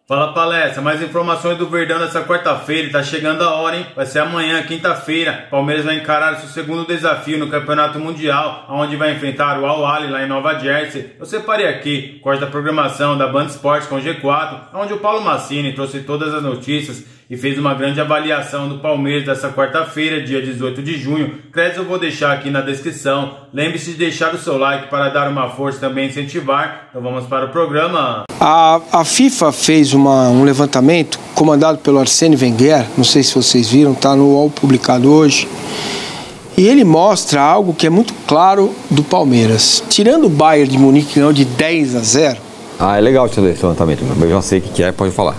Fala palestra, mais informações do Verdão nessa quarta-feira, tá chegando a hora, hein? Vai ser amanhã, quinta-feira. Palmeiras vai encarar seu segundo desafio no Campeonato Mundial, onde vai enfrentar o Al Ahly lá em Nova Jersey. Eu separei aqui, corte da programação da Band Esportes com G4, onde o Paulo Massini trouxe todas as notícias e fez uma grande avaliação do Palmeiras dessa quarta-feira, dia 18 de junho. Créditos eu vou deixar aqui na descrição. Lembre-se de deixar o seu like para dar uma força e também incentivar. Então vamos para o programa. A FIFA fez um levantamento comandado pelo Arsène Wenger, não sei se vocês viram, está no UOL publicado hoje. E ele mostra algo que é muito claro do Palmeiras. Tirando o Bayern de Munique, que ganhou de 10-0. É legal esse levantamento, eu já sei o que é, pode falar.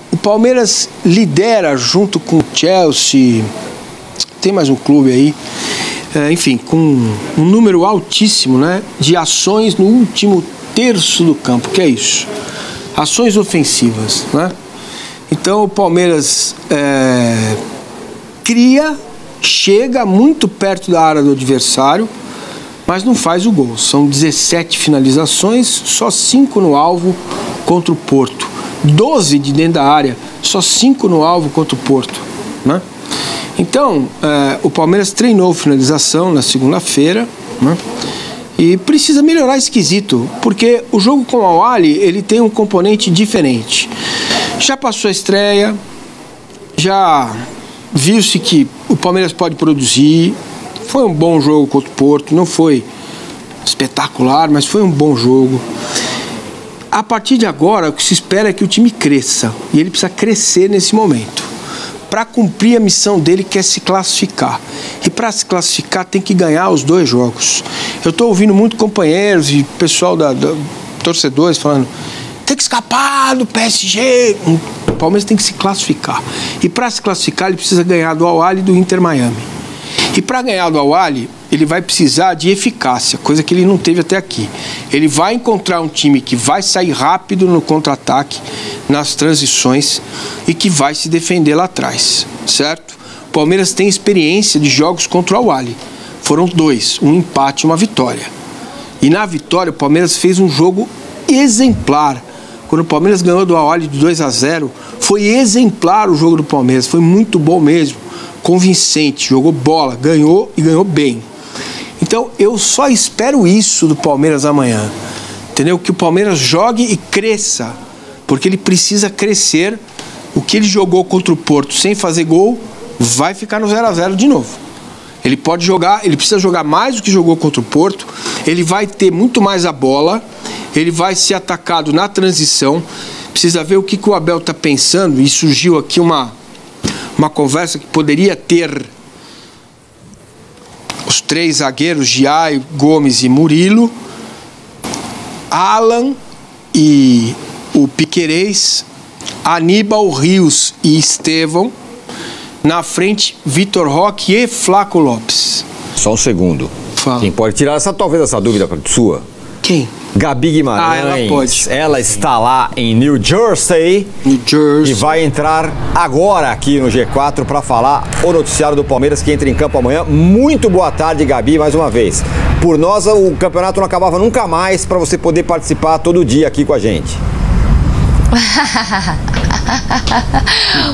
O Palmeiras lidera junto com o Chelsea, tem mais um clube aí, enfim, com um número altíssimo, né, de ações no último terço do campo, que é isso? Ações ofensivas, né? Então o Palmeiras chega muito perto da área do adversário, mas não faz o gol. São 17 finalizações, só 5 no alvo contra o Porto. 12 de dentro da área, só 5 no alvo contra o Porto, né? Então, o Palmeiras treinou finalização na segunda-feira, né? E precisa melhorar esse quesito, porque o jogo com o Al Ahly, ele tem um componente diferente. Já passou a estreia, já viu-se que o Palmeiras pode produzir. Foi um bom jogo contra o Porto, não foi espetacular, mas foi um bom jogo. A partir de agora, o que se espera é que o time cresça, e ele precisa crescer nesse momento. Para cumprir a missão dele, que é se classificar. E para se classificar, tem que ganhar os 2 jogos. Eu estou ouvindo muito companheiros e pessoal torcedores falando: tem que escapar do PSG. O Palmeiras tem que se classificar. E para se classificar, ele precisa ganhar do Al Ahly e do Inter Miami. E para ganhar do Al Ahly, ele vai precisar de eficácia, coisa que ele não teve até aqui. Ele vai encontrar um time que vai sair rápido no contra-ataque, nas transições, e que vai se defender lá atrás, certo? O Palmeiras tem experiência de jogos contra o Al Ahly. Foram 2, um empate e uma vitória. E na vitória, o Palmeiras fez um jogo exemplar. Quando o Palmeiras ganhou do Al Ahly de 2-0, foi exemplar o jogo do Palmeiras, foi muito bom mesmo. Convincente, jogou bola, ganhou e ganhou bem. Então eu só espero isso do Palmeiras amanhã, entendeu? Que o Palmeiras jogue e cresça, porque ele precisa crescer. O que ele jogou contra o Porto sem fazer gol vai ficar no 0-0 de novo. Ele pode jogar, ele precisa jogar mais do que jogou contra o Porto. Ele vai ter muito mais a bola, ele vai ser atacado na transição. Precisa ver o que o Abel está pensando, e surgiu aqui uma conversa que poderia ter os 3 zagueiros, Giai, Gomes e Murilo, Alan e o Piquerez, Aníbal, Rios e Estevão, na frente Vitor Roque e Flaco Lopes. Só um segundo. Fala. Quem pode tirar talvez essa dúvida sua? Quem? Gabi Guimarães. Ela pode. Ela está lá em New Jersey. E vai entrar agora aqui no G4 para falar o noticiário do Palmeiras, que entra em campo amanhã. Muito boa tarde, Gabi, mais uma vez. Por nós, o campeonato não acabava nunca mais, para você poder participar todo dia aqui com a gente.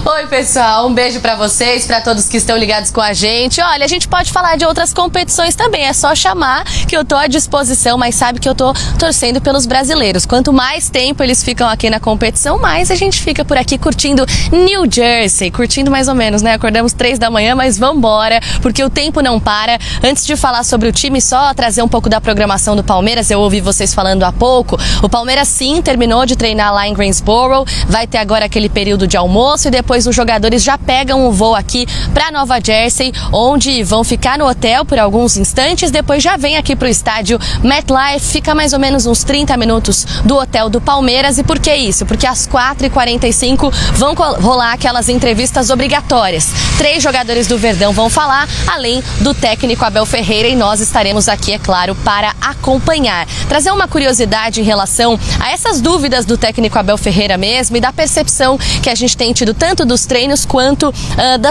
Oi pessoal, um beijo pra vocês, pra todos que estão ligados com a gente. Olha, a gente pode falar de outras competições também, é só chamar que eu tô à disposição, mas sabe que eu tô torcendo pelos brasileiros. Quanto mais tempo eles ficam aqui na competição, mais a gente fica por aqui curtindo New Jersey, curtindo mais ou menos, né? Acordamos 3 da manhã, mas vambora, porque o tempo não para. Antes de falar sobre o time, só trazer um pouco da programação do Palmeiras. Eu ouvi vocês falando há pouco, o Palmeiras sim terminou de treinar lá em Greensboro. Vai ter agora aquele período de almoço e depois os jogadores já pegam o voo aqui para Nova Jersey, onde vão ficar no hotel por alguns instantes, depois já vem aqui para o estádio MetLife, fica mais ou menos uns 30 minutos do hotel do Palmeiras. E por que isso? Porque às 4h45 vão rolar aquelas entrevistas obrigatórias. 3 jogadores do Verdão vão falar, além do técnico Abel Ferreira, e nós estaremos aqui, é claro, para acompanhar. Trazer uma curiosidade em relação a essas dúvidas do técnico Abel Ferreira Ferreira mesmo e da percepção que a gente tem tido tanto dos treinos quanto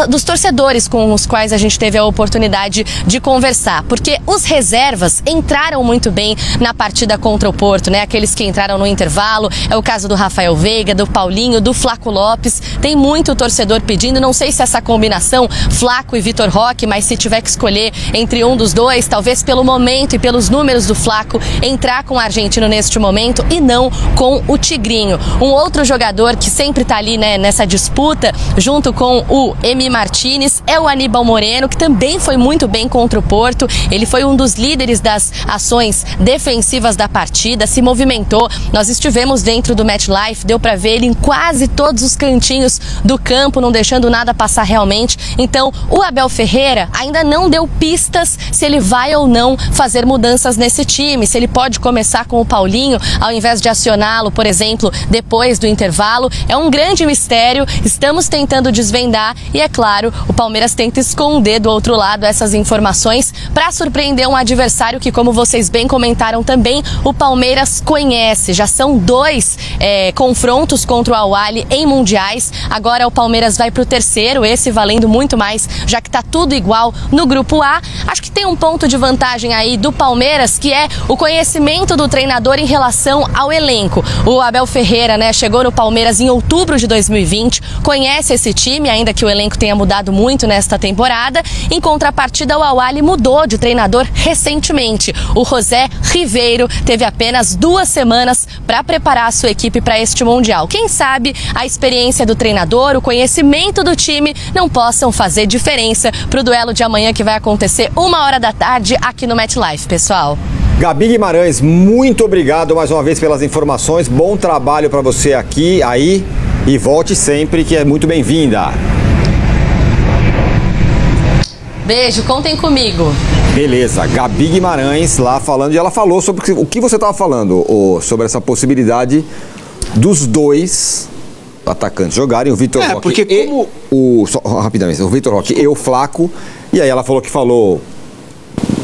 dos torcedores com os quais a gente teve a oportunidade de conversar. Porque os reservas entraram muito bem na partida contra o Porto, né? Aqueles que entraram no intervalo, é o caso do Rafael Veiga, do Paulinho, do Flaco Lopes. Tem muito torcedor pedindo, não sei se essa combinação Flaco e Vitor Roque, mas se tiver que escolher entre um dos dois, talvez pelo momento e pelos números do Flaco, entrar com o argentino neste momento e não com o Tigrinho. Um outro jogador que sempre tá ali, né, nessa disputa, junto com o Emi Martínez, é o Aníbal Moreno, que também foi muito bem contra o Porto. Ele foi um dos líderes das ações defensivas da partida, se movimentou. Nós estivemos dentro do MetLife, deu para ver ele em quase todos os cantinhos do campo, não deixando nada passar realmente. Então, o Abel Ferreira ainda não deu pistas se ele vai ou não fazer mudanças nesse time, se ele pode começar com o Paulinho ao invés de acioná-lo, por exemplo, depois do intervalo. É um grande mistério, estamos tentando desvendar e, é claro, o Palmeiras tenta esconder do outro lado essas informações para surpreender um adversário que, como vocês bem comentaram também, o Palmeiras conhece. Já são 2 confrontos contra o Al-Ahly em mundiais. Agora o Palmeiras vai para o terceiro, esse valendo muito mais, já que está tudo igual no grupo A. Acho que tem um ponto de vantagem aí do Palmeiras, que é o conhecimento do treinador em relação ao elenco. O Abel Ferreira, né, chegou no Palmeiras em outubro de 2020, conhece esse time, ainda que o elenco tenha mudado muito nesta temporada. Em contrapartida, o Al-Ahly mudou de treinador recentemente. O José Riveiro teve apenas 2 semanas para preparar a sua equipe para este Mundial. Quem sabe a experiência do treinador, o conhecimento do time não possam fazer diferença para o duelo de amanhã, que vai acontecer 1h da tarde aqui no MetLife, pessoal. Gabi Guimarães, muito obrigado mais uma vez pelas informações. Bom trabalho para você aqui, aí, e volte sempre, que é muito bem-vinda. Beijo, contem comigo. Beleza, Gabi Guimarães lá falando, e ela falou sobre o que você estava falando, sobre essa possibilidade dos 2 atacantes jogarem, o Vitor Roque porque como rapidamente, o Vitor Roque e o Flaco, e aí ela falou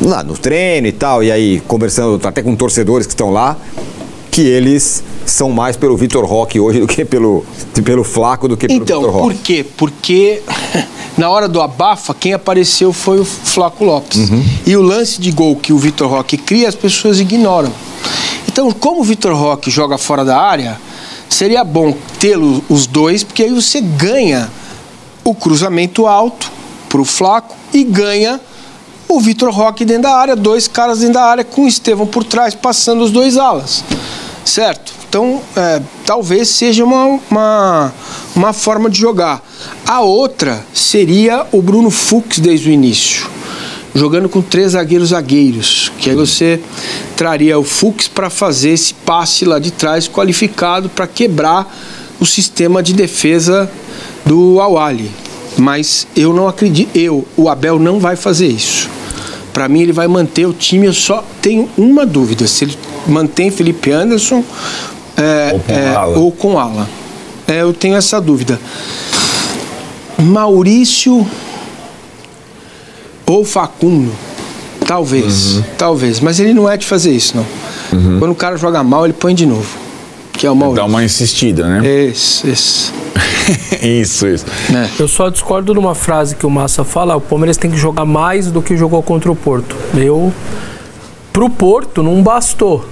lá no treino e tal, e aí conversando até com torcedores que estão lá, que eles são mais pelo Vitor Roque hoje do que pelo Flaco, do que pelo Vitor Roque. Então, por quê? Porque na hora do abafa, quem apareceu foi o Flaco Lopes. E o lance de gol que o Vitor Roque cria, as pessoas ignoram. Então, como o Vitor Roque joga fora da área, seria bom tê-lo os 2, porque aí você ganha o cruzamento alto pro Flaco e ganha o Vitor Roque dentro da área, 2 caras dentro da área com o Estevão por trás, passando os 2 alas, certo? Então, talvez seja uma forma de jogar. A outra seria o Bruno Fux desde o início, jogando com 3 zagueiros, que aí você traria o Fux para fazer esse passe lá de trás qualificado para quebrar o sistema de defesa do Al-Ahly. Mas eu não acredito, o Abel não vai fazer isso. Para mim, ele vai manter o time. Eu só tenho uma dúvida: se ele mantém Felipe Anderson ou com Alan. Eu tenho essa dúvida. Maurício ou Facundo, talvez, mas ele não é de fazer isso, não. Quando o cara joga mal, ele põe de novo, que é o Maurício. Dá uma insistida, né? Isso. Isso. Eu só discordo de uma frase que o Massa fala: o Palmeiras tem que jogar mais do que jogou contra o Porto. Pro Porto não bastou.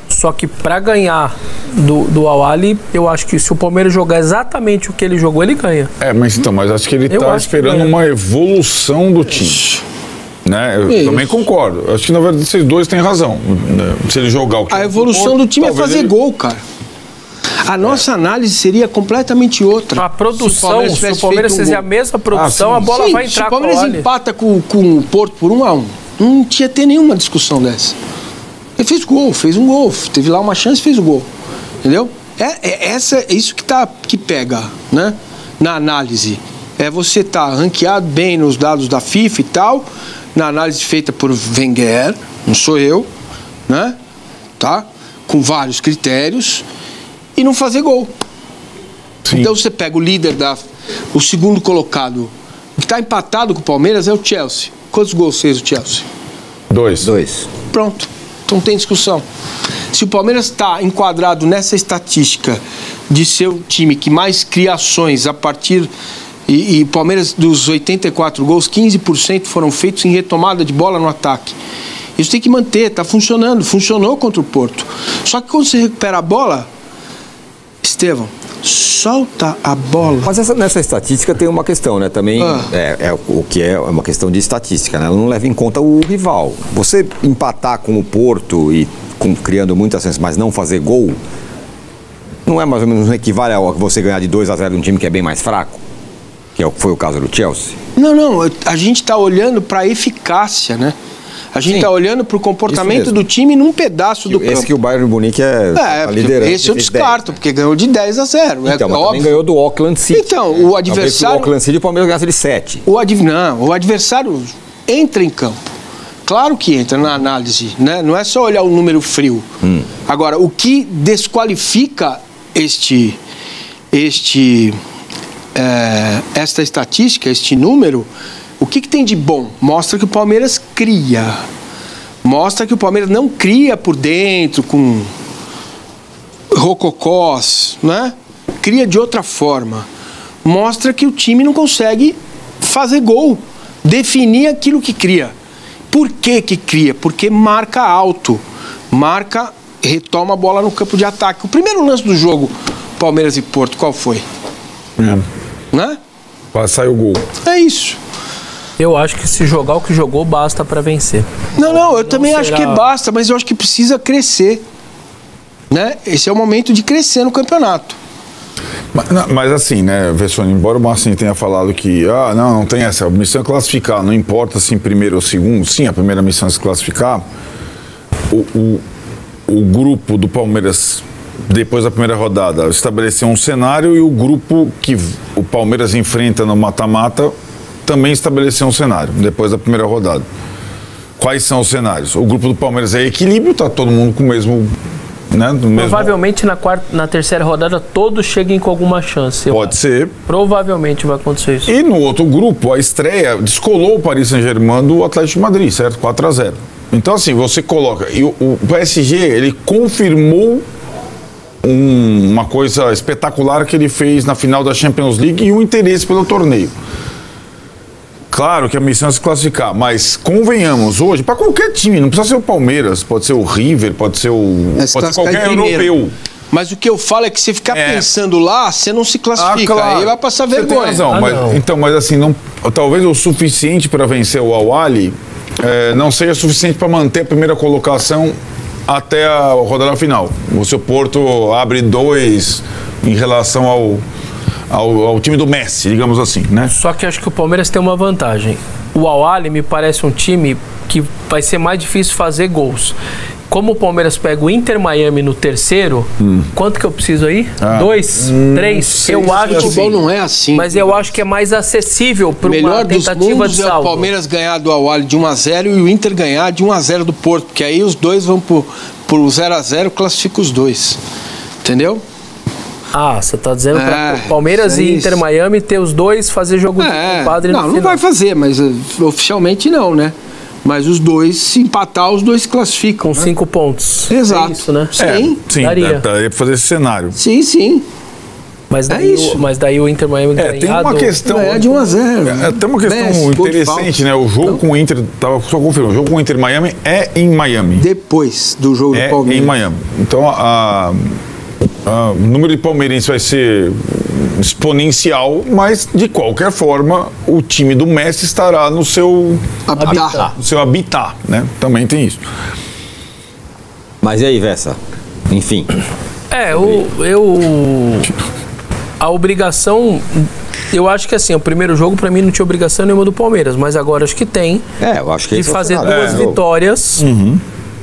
Só que para ganhar do Al-Ahly, eu acho que se o Palmeiras jogar exatamente o que ele jogou, ele ganha. Mas acho que ele tá esperando uma evolução do time. Né? Eu também concordo. Acho que na verdade vocês 2 têm razão. Se ele jogar o que a evolução do time é fazer gol, cara. A nossa análise seria completamente outra. A produção, se o Palmeiras fizer a mesma produção, a bola vai entrar. Se o Palmeiras empata com o Porto por 1-1, não tinha ter nenhuma discussão dessa. Ele fez um gol, teve lá uma chance e fez o gol. Entendeu? Isso que pega, né? Na análise. Você tá ranqueado bem nos dados da FIFA e tal, na análise feita por Wenger, não sou eu, né? Tá? Com vários critérios, e não fazer gol. Sim. Então você pega o líder o segundo colocado, que está empatado com o Palmeiras, é o Chelsea. Quantos gols fez o Chelsea? 2. Pronto. Então não tem discussão. Se o Palmeiras está enquadrado nessa estatística de ser o time que mais cria ações a partir... E Palmeiras, dos 84 gols, 15% foram feitos em retomada de bola no ataque. Isso tem que manter, tá funcionando. Funcionou contra o Porto. Só que quando você recupera a bola, Estevão, solta a bola. Mas nessa estatística tem uma questão, né? Também o que é uma questão de estatística, né? Ela não leva em conta o rival. Você empatar com o Porto e criando muitas chances, mas não fazer gol, não é mais ou menos equivale a você ganhar de 2-0 de um time que é bem mais fraco? Que foi o caso do Chelsea? Não, a gente está olhando para a eficácia, né? A gente está olhando para o comportamento do time num pedaço do campo. Esse que o Bayern Munique a liderança. Esse eu descarto, porque ganhou de 10-0. Então, mas também ganhou do Auckland City. Então, o adversário... O Auckland City, o Palmeiras ganhasse de 7. O adversário entra em campo. Claro que entra na análise, né? Não é só olhar o número frio. Agora, o que desqualifica esta estatística, este número, o que tem de bom? Mostra que o Palmeiras cria. Mostra que o Palmeiras não cria por dentro com rococós, né? Cria de outra forma. Mostra que o time não consegue fazer gol, definir aquilo que cria. Por que cria? Porque marca alto, retoma a bola no campo de ataque. O primeiro lance do jogo, Palmeiras e Porto, qual foi? Né? Para sair o gol. É isso. Eu acho que se jogar o que jogou, basta para vencer. Não, eu também acho que basta, mas eu acho que precisa crescer. Né? Esse é o momento de crescer no campeonato. Mas assim, né, Vessone, embora o Marcinho tenha falado que não tem essa, a missão é classificar, não importa se em primeiro ou segundo, sim, a primeira missão é se classificar. O grupo do Palmeiras, depois da primeira rodada, estabeleceu um cenário e o grupo que o Palmeiras enfrenta no mata-mata também estabeleceu um cenário, depois da primeira rodada. Quais são os cenários? O grupo do Palmeiras é equilíbrio, tá todo mundo com o mesmo... Né, provavelmente na terceira rodada todos cheguem com alguma chance. Pode ser. Provavelmente vai acontecer isso. E no outro grupo, a estreia descolou o Paris Saint-Germain do Atlético de Madrid, certo? 4-0. Então assim, você coloca... E o PSG, ele confirmou uma coisa espetacular que ele fez na final da Champions League e o interesse pelo torneio. Claro que a missão é se classificar, mas convenhamos hoje, para qualquer time, não precisa ser o Palmeiras, pode ser o River, pode ser qualquer europeu. Mas o que eu falo é que você ficar pensando lá, você não se classifica, claro. Aí vai passar vergonha. Você tem razão, mas assim, talvez o suficiente para vencer o Al-Ahly não seja suficiente para manter a primeira colocação até a rodada final. O seu Porto abre 2 em relação ao time do Messi, digamos assim, né? Só que acho que o Palmeiras tem uma vantagem. O Al-Ahly me parece um time que vai ser mais difícil fazer gols. Como o Palmeiras pega o Inter Miami no terceiro, quanto que eu preciso aí? 2, 3? Eu acho que o futebol não é assim. Mas eu acho que é mais acessível para uma tentativa de salvo. É o Palmeiras ganhar do Al-Ahly de 1-0 e o Inter ganhar de 1-0 do Porto, porque aí os dois vão pro 0-0, classifica os dois. Entendeu? Você tá dizendo para Palmeiras e Inter Miami ter os dois fazer jogo de compadre no final. Não vai fazer, mas oficialmente não, né? Mas os dois, se empatar, os dois classificam. Com 5 pontos. Exato. É isso, né? Sim, daria para fazer esse cenário. Sim. Mas daí o Inter Miami ganhar tem uma questão de 1-0. Tem uma questão interessante, né? O jogo com o Inter, só confirmando, o jogo com o Inter Miami é em Miami. Depois do jogo do Palmeiras. Em Miami. Então o número de palmeirenses vai ser exponencial, mas de qualquer forma o time do Messi estará no seu habitat, né? Também tem isso. Mas e aí, Vessa? Enfim. A obrigação, eu acho que assim, o primeiro jogo pra mim não tinha obrigação nenhuma do Palmeiras, mas agora acho que tem. Eu acho que de fazer 2 vitórias.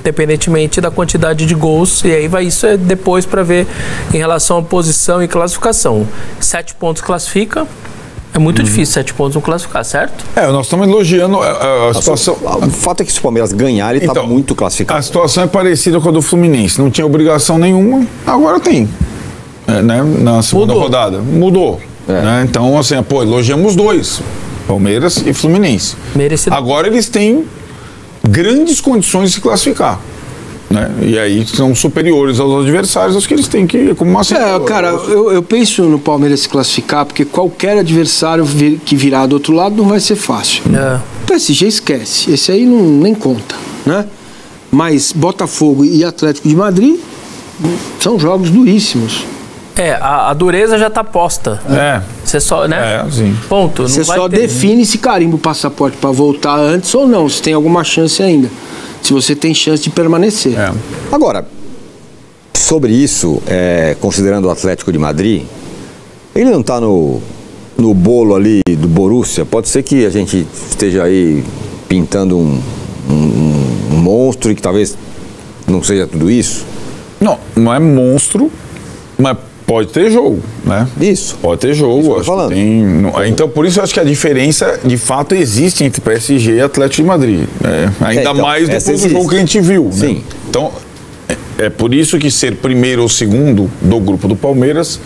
Independentemente da quantidade de gols, e aí isso é depois para ver em relação à posição e classificação. 7 pontos classifica, é muito difícil 7 pontos não classificar, certo? Nós estamos elogiando a situação. O fato é que se o Palmeiras ganhar, ele está muito classificado. A situação é parecida com a do Fluminense, não tinha obrigação nenhuma, agora tem. Né? Na segunda rodada. Mudou. Né? Então, assim, elogiamos os dois, Palmeiras e Fluminense. Merecido. Agora eles têm grandes condições de se classificar. né? E aí são superiores aos adversários, acho que eles têm que, como uma cara, eu penso no Palmeiras se classificar, porque qualquer adversário que virar do outro lado não vai ser fácil. O PSG esquece, esse aí nem conta, né? Mas Botafogo e Atlético de Madrid são jogos duríssimos. A dureza já tá posta. Você só, né? Sim. Ponto. Você só define se carimba o passaporte para voltar antes ou não, se tem alguma chance ainda. Se você tem chance de permanecer. Agora, sobre isso, considerando o Atlético de Madrid, ele não tá no bolo ali do Borussia? Pode ser que a gente esteja aí pintando um monstro e que talvez não seja tudo isso? Não é monstro, mas pode ter jogo, né? Isso. Pode ter jogo. Acho falando. Então, por isso eu acho que a diferença, de fato, existe entre PSG e Atlético de Madrid. Ainda mais depois do jogo que a gente viu. Sim. Né? Então, é por isso que ser primeiro ou segundo do grupo do Palmeiras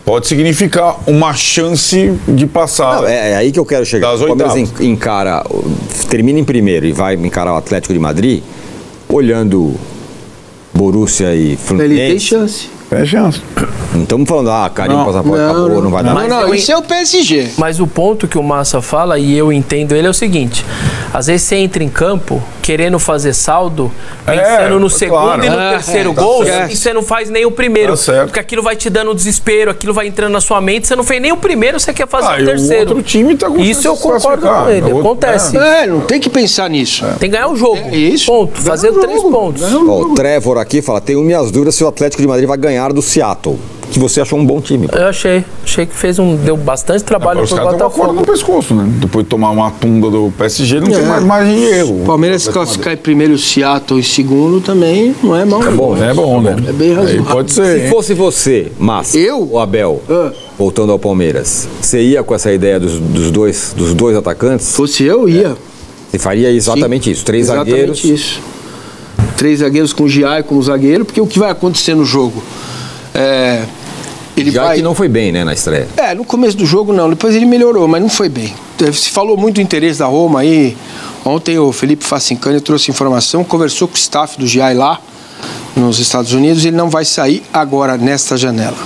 pode significar uma chance de passar. É aí que eu quero chegar. O Palmeiras termina em primeiro e vai encarar o Atlético de Madrid, olhando Borussia e Fluminense. Ele tem chance. É chance. Não estamos falando, carimbo, passaporte, acabou, não vai dar. Não, isso é o PSG. Mas o ponto que o Massa fala, e eu entendo ele, é o seguinte: às vezes você entra em campo querendo fazer saldo, pensando no segundo e no terceiro gol, e você não faz nem o primeiro. Porque aquilo vai te dando desespero, aquilo vai entrando na sua mente, você não fez nem o primeiro, você quer fazer o terceiro. O outro time tá com isso eu concordo com ele, acontece. Não tem que pensar nisso. Tem que ganhar o jogo. Isso. Ponto. Fazer 3 pontos. O Trevor aqui fala, tenho minhas dúvidas se o Atlético de Madrid vai ganhar do Seattle, que você achou um bom time. Eu achei que deu bastante trabalho pro Botafogo. Os caras estão com a corda no pescoço, né? Depois de tomar uma tunda do PSG, não tem mais margem de erro. O Palmeiras se classificar em primeiro, o Seattle em segundo também não é mal. É bom, né? É bem razoável. Pode ser. Se fosse você, Massa, ou Abel, voltando ao Palmeiras, você ia com essa ideia dos dois atacantes? Se fosse eu, ia. Você faria exatamente isso? 3 zagueiros? Exatamente isso. 3 zagueiros com o Giai como zagueiro, porque o que vai acontecer no jogo? Ele que não foi bem, né, na estreia. No começo do jogo não, depois ele melhorou, mas não foi bem. Se falou muito do interesse da Roma aí. Ontem o Felipe Facincani trouxe informação, conversou com o staff do Giai lá nos Estados Unidos, ele não vai sair agora nesta janela.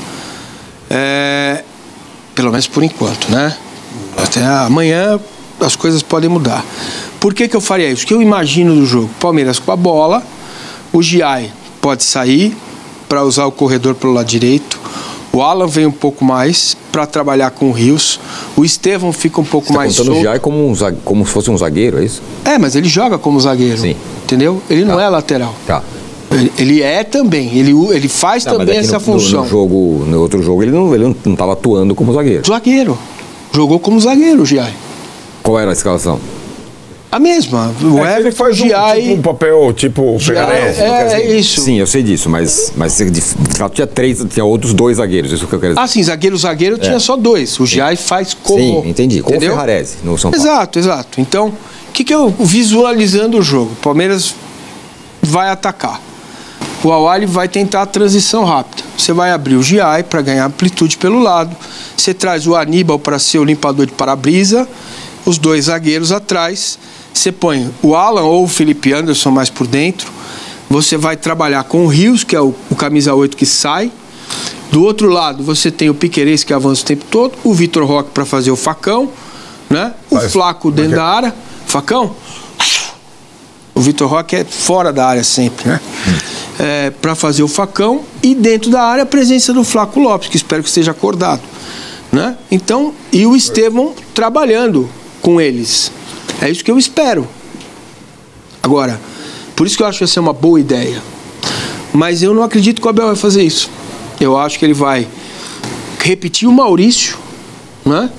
Pelo menos por enquanto, né? Até amanhã as coisas podem mudar. Por que eu faria isso? O que eu imagino do jogo? Palmeiras com a bola, o Giai pode sair para usar o corredor pelo lado direito, o Alan vem um pouco mais para trabalhar com o Rios, o Estevão fica um pouco mais solto. Você está contando o Giai como se fosse um zagueiro, é isso? Mas ele joga como zagueiro. Sim. Entendeu? Ele não é lateral. Tá. Ele é também, ele faz também essa função. No outro jogo ele não estava atuando como zagueiro. Jogou como zagueiro o Giai. Qual era a escalação? A mesma. O Everton faz Giai, um papel tipo Ferrarese. Isso. Sim, eu sei disso, mas de fato tinha outros 2 zagueiros, isso que eu quero dizer. Sim, zagueiro tinha só 2. O Giai faz como. Sim, entendi. Como o Ferrarese no São Paulo. Exato. Então, o que eu visualizando o jogo? O Palmeiras vai atacar. O Awali vai tentar a transição rápida. Você vai abrir o Giai para ganhar amplitude pelo lado. Você traz o Aníbal para ser o limpador de para-brisa. Os 2 zagueiros atrás. Você põe o Alan ou o Felipe Anderson mais por dentro. Você vai trabalhar com o Rios, que é o camisa 8 que sai. Do outro lado, você tem o Piquerez, que avança o tempo todo. O Vitor Roque para fazer o facão, né? O Flaco dentro da área. Facão. O Vitor Roque é fora da área sempre, né? Para fazer o facão. E dentro da área, a presença do Flaco Lopes, que espero que esteja acordado, né? Então, e o Estevão trabalhando com eles. É isso que eu espero. Agora, por isso que eu acho que vai ser uma boa ideia. Mas eu não acredito que o Abel vai fazer isso. Eu acho que ele vai repetir o Maurício, né?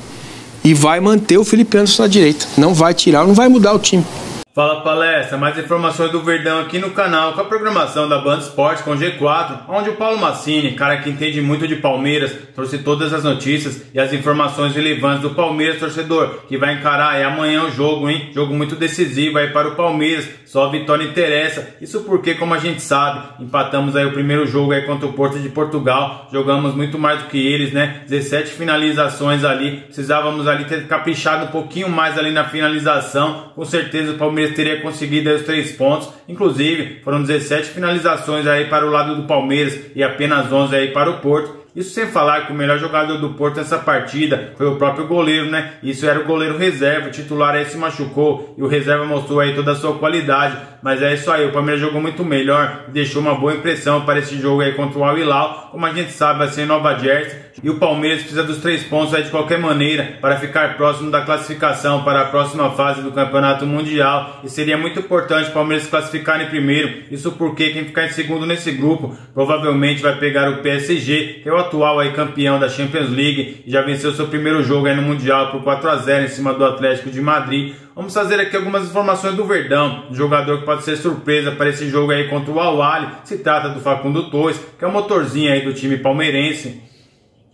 E vai manter o Felipe Anderson na direita. Não vai tirar, não vai mudar o time. Fala Palestra, mais informações do Verdão aqui no canal com a programação da Band Esporte com G4, onde o Paulo Massini, cara que entende muito de Palmeiras, trouxe todas as notícias e as informações relevantes do Palmeiras, torcedor, que vai encarar amanhã o jogo, hein? Jogo muito decisivo aí para o Palmeiras, só a vitória interessa. Isso porque, como a gente sabe, empatamos aí o primeiro jogo aí contra o Porto de Portugal, jogamos muito mais do que eles, né? 17 finalizações ali, precisávamos ali ter caprichado um pouquinho mais ali na finalização. Com certeza o Palmeiras Palmeiras teria conseguido aí os 3 pontos. Inclusive, foram 17 finalizações aí para o lado do Palmeiras e apenas 11 aí para o Porto. Isso sem falar que o melhor jogador do Porto nessa partida foi o próprio goleiro, né? Isso era o goleiro reserva, o titular aí se machucou e o reserva mostrou aí toda a sua qualidade. Mas é isso aí, o Palmeiras jogou muito melhor e deixou uma boa impressão para esse jogo aí contra o Al Hilal. Como a gente sabe, vai ser em Nova Jersey e o Palmeiras precisa dos 3 pontos aí de qualquer maneira para ficar próximo da classificação para a próxima fase do Campeonato Mundial. E seria muito importante o Palmeiras se classificar em primeiro. Isso porque quem ficar em segundo nesse grupo provavelmente vai pegar o PSG, que é o atual aí campeão da Champions League e já venceu seu primeiro jogo aí no Mundial por 4-0 em cima do Atlético de Madrid. Vamos fazer aqui algumas informações do Verdão, um jogador que pode ser surpresa para esse jogo aí contra o Al Ahly. Se trata do Facundo Torres, que é o motorzinho aí do time palmeirense.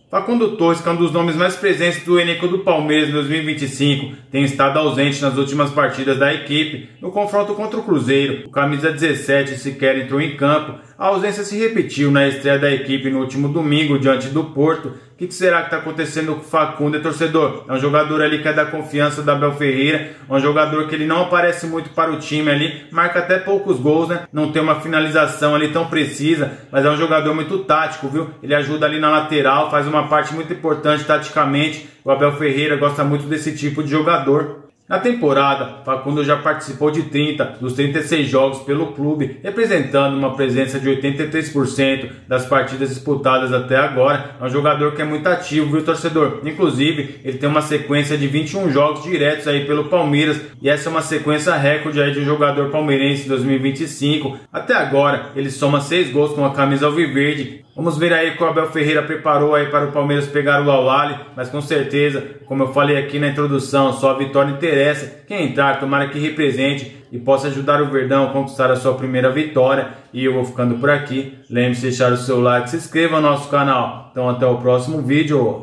Facundo Torres, que é um dos nomes mais presentes do elenco do Palmeiras em 2025, tem estado ausente nas últimas partidas da equipe. No confronto contra o Cruzeiro, o camisa 17 sequer entrou em campo. A ausência se repetiu na estreia da equipe no último domingo diante do Porto. O que será que está acontecendo com o Facundo, torcedor? É um jogador ali que é da confiança da Abel Ferreira, é um jogador que ele não aparece muito para o time ali, marca até poucos gols, né? Não tem uma finalização ali tão precisa, mas é um jogador muito tático, viu? Ele ajuda ali na lateral, faz uma parte muito importante taticamente. O Abel Ferreira gosta muito desse tipo de jogador. Na temporada, Facundo já participou de 30 dos 36 jogos pelo clube, representando uma presença de 83% das partidas disputadas até agora. É um jogador que é muito ativo, viu, torcedor? Inclusive, ele tem uma sequência de 21 jogos diretos aí pelo Palmeiras, e essa é uma sequência recorde aí de um jogador palmeirense em 2025. Até agora, ele soma 6 gols com a camisa alviverde. Vamos ver aí que o Abel Ferreira preparou aí para o Palmeiras pegar o Al Ahly, mas com certeza, como eu falei aqui na introdução, só a vitória interessa. Quem entrar, tomara que represente e possa ajudar o Verdão a conquistar a sua primeira vitória. E eu vou ficando por aqui. Lembre-se de deixar o seu like, se inscreva no nosso canal. Então até o próximo vídeo.